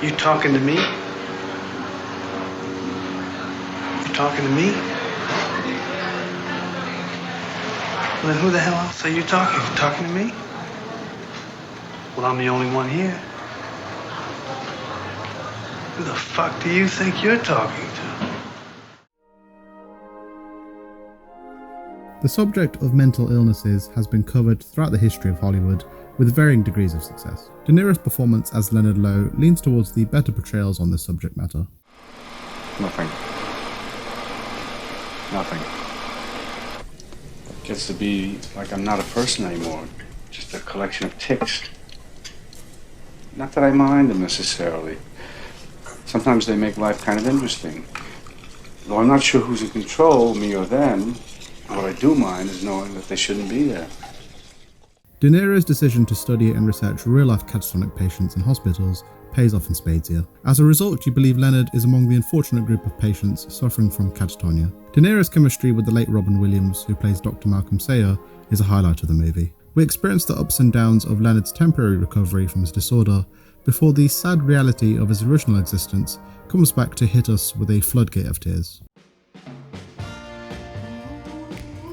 You talking to me? You talking to me? Well, then who the hell else are you talking? You talking to me? Well, I'm the only one here. Who the fuck do you think you're talking to? The subject of mental illnesses has been covered throughout the history of Hollywood with varying degrees of success. De Niro's performance as Leonard Lowe leans towards the better portrayals on this subject matter. Nothing. It gets to be like I'm not a person anymore, just a collection of tics. Not that I mind them necessarily. Sometimes they make life kind of interesting. Though I'm not sure who's in control, me or them, what I do mind is knowing that they shouldn't be there. De Niro's decision to study and research real-life catatonic patients in hospitals pays off in spades here. As a result, you believe Leonard is among the unfortunate group of patients suffering from catatonia. De Niro's chemistry with the late Robin Williams, who plays Dr. Malcolm Sayer, is a highlight of the movie. We experience the ups and downs of Leonard's temporary recovery from his disorder before the sad reality of his original existence comes back to hit us with a floodgate of tears.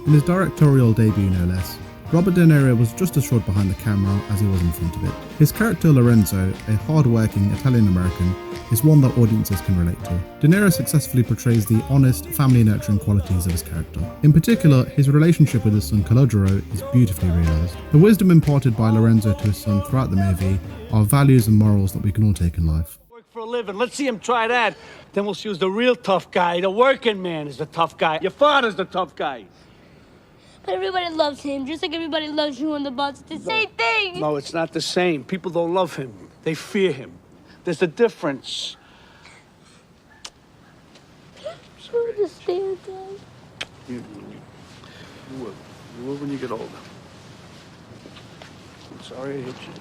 In his directorial debut, no less, Robert De Niro was just as short behind the camera as he was in front of it. His character Lorenzo, a hard-working Italian-American, is one that audiences can relate to. De Niro successfully portrays the honest, family-nurturing qualities of his character. In particular, his relationship with his son Calogero is beautifully realised. The wisdom imparted by Lorenzo to his son throughout the movie are values and morals that we can all take in life. Work for a living. Let's see him try that. Then we'll see who's the real tough guy. The working man is the tough guy. Your father's the tough guy. But everybody loves him, just like everybody loves you on the bus. It's the same thing. No, it's not the same. People don't love him. They fear him. There's a difference. I understand, Dad. You will. You will when you get older. I'm sorry I hit you.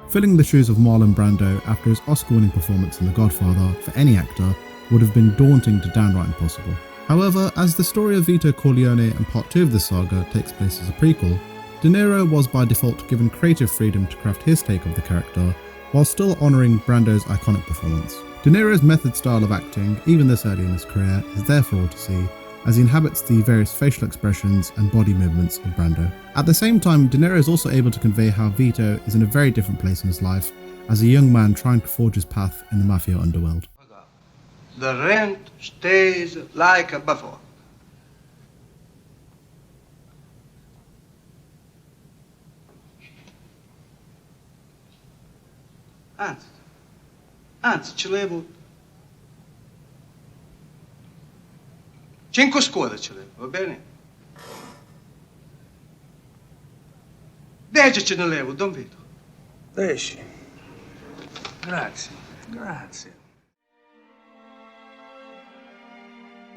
Filling the shoes of Marlon Brando after his Oscar-winning performance in The Godfather for any actor would have been daunting to downright impossible. However, as the story of Vito Corleone and part 2 of the saga takes place as a prequel, De Niro was by default given creative freedom to craft his take of the character, while still honouring Brando's iconic performance. De Niro's method style of acting, even this early in his career, is there for all to see, as he inhabits the various facial expressions and body movements of Brando. At the same time, De Niro is also able to convey how Vito is in a very different place in his life, as a young man trying to forge his path in the mafia underworld. The rent stays like before. Anzi, ce levo. 5 scuole ce levo, va bene? 10 ce ne levo, Don Vito. 10. Grazie.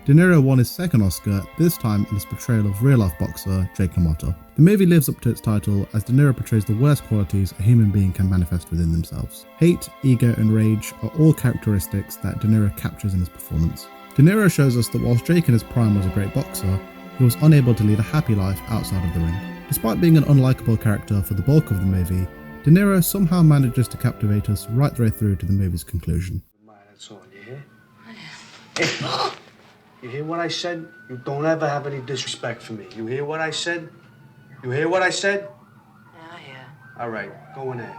De Niro won his second Oscar, this time in his portrayal of real-life boxer Jake LaMotta. The movie lives up to its title as De Niro portrays the worst qualities a human being can manifest within themselves. Hate, ego and rage are all characteristics that De Niro captures in his performance. De Niro shows us that whilst Jake in his prime was a great boxer, he was unable to lead a happy life outside of the ring. Despite being an unlikable character for the bulk of the movie, De Niro somehow manages to captivate us right the way through to the movie's conclusion. That's all, you hear? Hey, you hear what I said? You don't ever have any disrespect for me. You hear what I said? You hear what I said? Yeah. All right, go in there.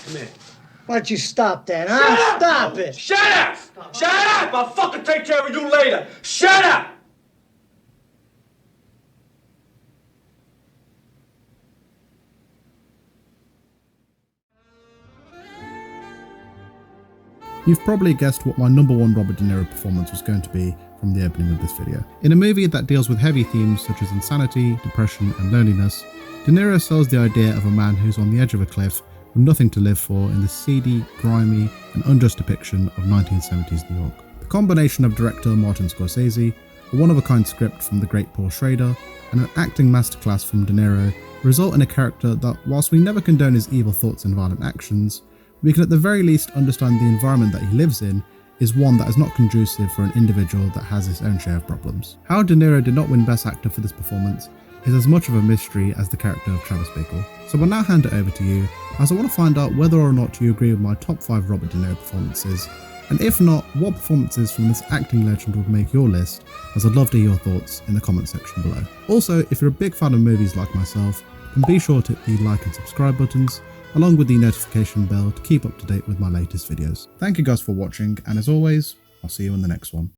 Come here. Why don't you stop that, huh? Stop it! Shut up! Shut up! I'll fucking take care of you later. Shut up! You've probably guessed what my number 1 Robert De Niro performance was going to be from the opening of this video. In a movie that deals with heavy themes such as insanity, depression and loneliness, De Niro sells the idea of a man who's on the edge of a cliff with nothing to live for in this seedy, grimy and unjust depiction of 1970s New York. The combination of director Martin Scorsese, a one-of-a-kind script from the great Paul Schrader, and an acting masterclass from De Niro result in a character that, whilst we never condone his evil thoughts and violent actions, we can at the very least understand the environment that he lives in is one that is not conducive for an individual that has his own share of problems. How De Niro did not win Best Actor for this performance is as much of a mystery as the character of Travis Bickle. So I'll now hand it over to you, as I want to find out whether or not you agree with my top 5 Robert De Niro performances, and if not, what performances from this acting legend would make your list, as I'd love to hear your thoughts in the comment section below. Also, if you're a big fan of movies like myself, then be sure to hit the like and subscribe buttons, along with the notification bell to keep up to date with my latest videos. Thank you guys for watching, and as always, I'll see you in the next one.